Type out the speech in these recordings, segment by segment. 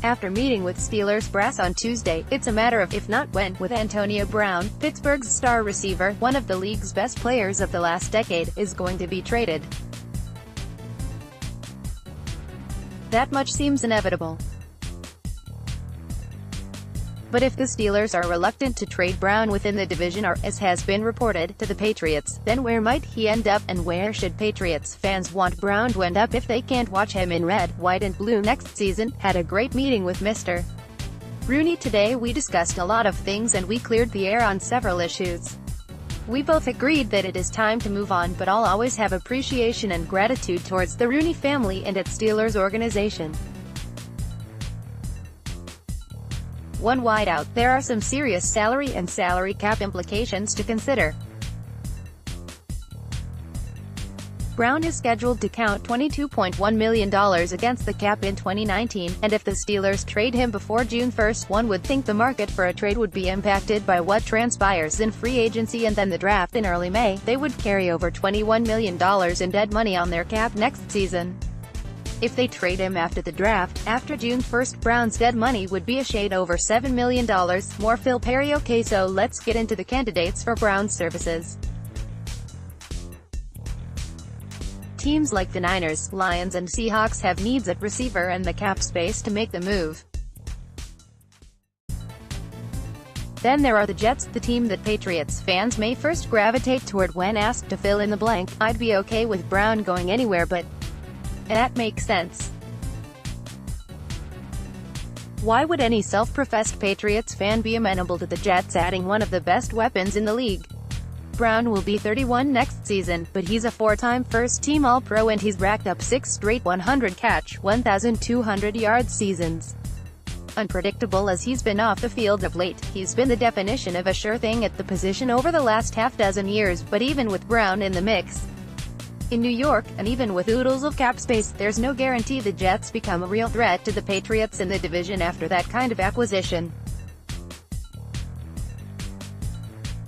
After meeting with Steelers brass on Tuesday, it's a matter of if not when, with Antonio Brown, Pittsburgh's star receiver, one of the league's best players of the last decade, is going to be traded. That much seems inevitable. But if the Steelers are reluctant to trade Brown within the division or, as has been reported, to the Patriots, then where might he end up, and where should Patriots fans want Brown to end up if they can't watch him in red, white and blue next season? Had a great meeting with Mr. Rooney today. We discussed a lot of things and we cleared the air on several issues. We both agreed that it is time to move on, but I'll always have appreciation and gratitude towards the Rooney family and its Steelers organization. One wideout, there are some serious salary and salary cap implications to consider. Brown is scheduled to count $22.1 million against the cap in 2019, and if the Steelers trade him before June 1, one would think the market for a trade would be impacted by what transpires in free agency and then the draft in early May. They would carry over $21 million in dead money on their cap next season. If they trade him after the draft, after June 1, Brown's dead money would be a shade over $7 million. More Phil Perry. Okay, so let's get into the candidates for Brown's services. Teams like the Niners, Lions and Seahawks have needs at receiver and the cap space to make the move. Then there are the Jets, the team that Patriots fans may first gravitate toward when asked to fill in the blank. I'd be okay with Brown going anywhere, but that makes sense. Why would any self-professed Patriots fan be amenable to the Jets adding one of the best weapons in the league? Brown will be 31 next season, but he's a four-time first-team All-Pro and he's racked up 6 straight 100-catch, 1,200-yard seasons. Unpredictable as he's been off the field of late, he's been the definition of a sure thing at the position over the last half-dozen years. But even with Brown in the mix in New York, and even with oodles of cap space, there's no guarantee the Jets become a real threat to the Patriots in the division after that kind of acquisition.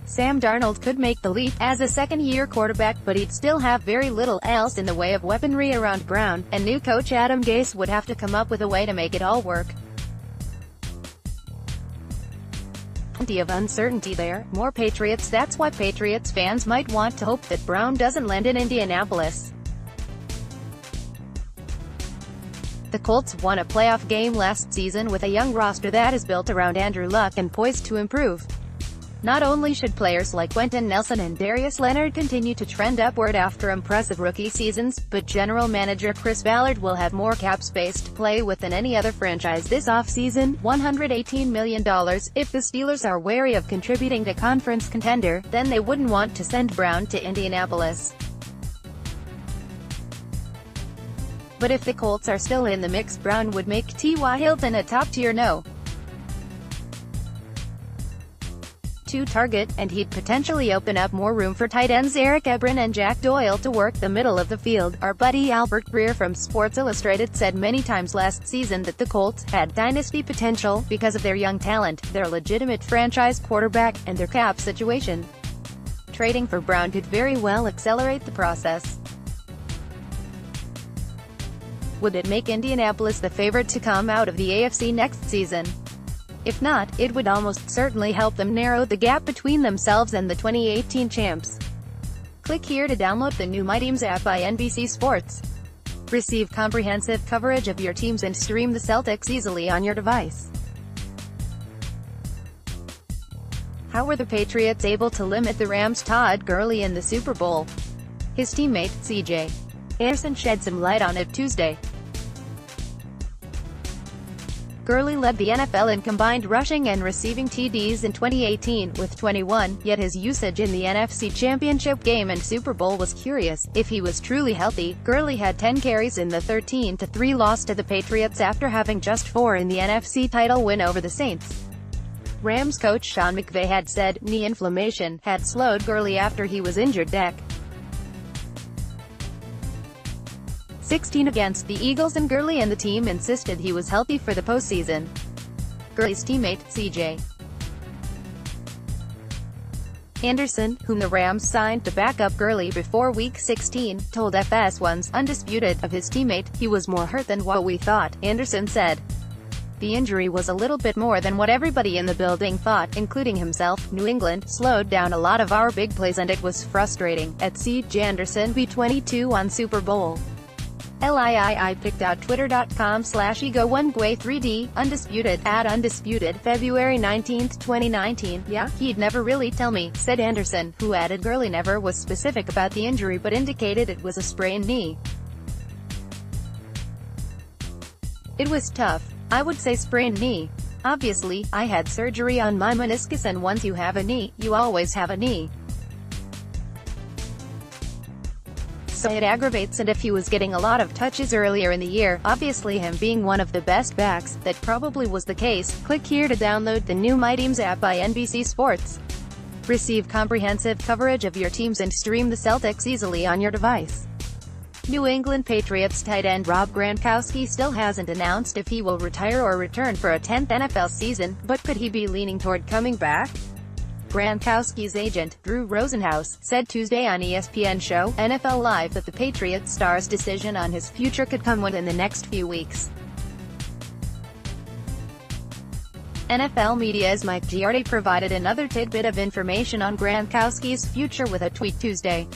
Sam Darnold could make the leap as a second-year quarterback, but he'd still have very little else in the way of weaponry around Brown, and new coach Adam Gase would have to come up with a way to make it all work. Plenty of uncertainty there. More Patriots. That's why Patriots fans might want to hope that Brown doesn't land in Indianapolis. The Colts won a playoff game last season with a young roster that is built around Andrew Luck and poised to improve. Not only should players like Quentin Nelson and Darius Leonard continue to trend upward after impressive rookie seasons, but general manager Chris Ballard will have more cap space to play with than any other franchise this offseason, $118 million. If the Steelers are wary of contributing to conference contender, then they wouldn't want to send Brown to Indianapolis. But if the Colts are still in the mix, Brown would make T.Y. Hilton a top-tier no. 2 target, and he'd potentially open up more room for tight ends Eric Ebron and Jack Doyle to work the middle of the field. Our buddy Albert Greer from Sports Illustrated said many times last season that the Colts had dynasty potential because of their young talent, their legitimate franchise quarterback, and their cap situation. Trading for Brown could very well accelerate the process. Would it make Indianapolis the favorite to come out of the AFC next season? If not, it would almost certainly help them narrow the gap between themselves and the 2018 champs. Click here to download the new My Teams app by NBC Sports. Receive comprehensive coverage of your teams and stream the Celtics easily on your device. How were the Patriots able to limit the Rams' Todd Gurley in the Super Bowl? His teammate, C.J. Anderson, shed some light on it Tuesday. Gurley led the NFL in combined rushing and receiving TDs in 2018, with 21, yet his usage in the NFC Championship game and Super Bowl was curious. If he was truly healthy, Gurley had 10 carries in the 13-3 loss to the Patriots after having just 4 in the NFC title win over the Saints. Rams coach Sean McVay had said knee inflammation had slowed Gurley after he was injured. Deck 16 against the Eagles, and Gurley and the team insisted he was healthy for the postseason. Gurley's teammate, C.J. Anderson, whom the Rams signed to back up Gurley before Week 16, told FS1's Undisputed of his teammate, "He was more hurt than what we thought," Anderson said. The injury was a little bit more than what everybody in the building thought, including himself. New England slowed down a lot of our big plays and it was frustrating. At C.J. Anderson B22 on Super Bowl. LII picked out twitter.com/ego1gua3d, undisputed, @undisputed, February 19, 2019. Yeah, he'd never really tell me, said Anderson, who added Gurley never was specific about the injury but indicated it was a sprained knee. It was tough. I would say sprained knee. Obviously, I had surgery on my meniscus and once you have a knee, you always have a knee. So it aggravates, and if he was getting a lot of touches earlier in the year, obviously him being one of the best backs, that probably was the case. Click here to download the new My Teams app by NBC Sports. Receive comprehensive coverage of your teams and stream the Celtics easily on your device. New England Patriots tight end Rob Gronkowski still hasn't announced if he will retire or return for a 10th NFL season, but could he be leaning toward coming back? Gronkowski's agent, Drew Rosenhaus, said Tuesday on ESPN show, NFL Live, that the Patriots star's decision on his future could come within the next few weeks. NFL Media's Mike Giardi provided another tidbit of information on Gronkowski's future with a tweet Tuesday.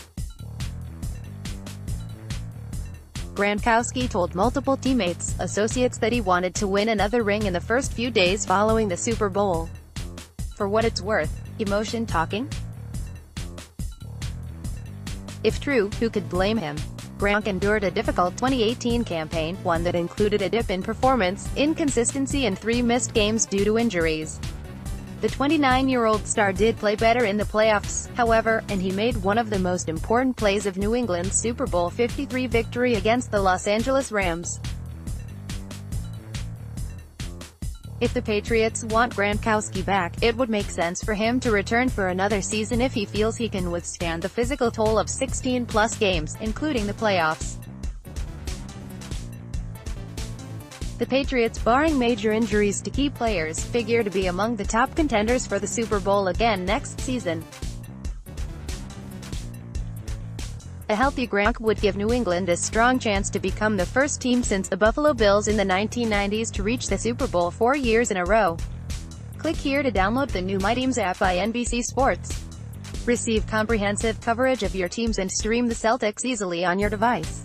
Gronkowski told multiple teammates, associates that he wanted to win another ring in the first few days following the Super Bowl. For what it's worth, emotion talking? If true, who could blame him? Gronk endured a difficult 2018 campaign, one that included a dip in performance, inconsistency and 3 missed games due to injuries. The 29-year-old star did play better in the playoffs, however, and he made one of the most important plays of New England's Super Bowl 53 victory against the Los Angeles Rams. If the Patriots want Gronkowski back, it would make sense for him to return for another season if he feels he can withstand the physical toll of 16-plus games, including the playoffs. The Patriots, barring major injuries to key players, figure to be among the top contenders for the Super Bowl again next season. A healthy Gronk would give New England a strong chance to become the first team since the Buffalo Bills in the 1990s to reach the Super Bowl 4 years in a row. Click here to download the new My Teams app by NBC Sports. Receive comprehensive coverage of your teams and stream the Celtics easily on your device.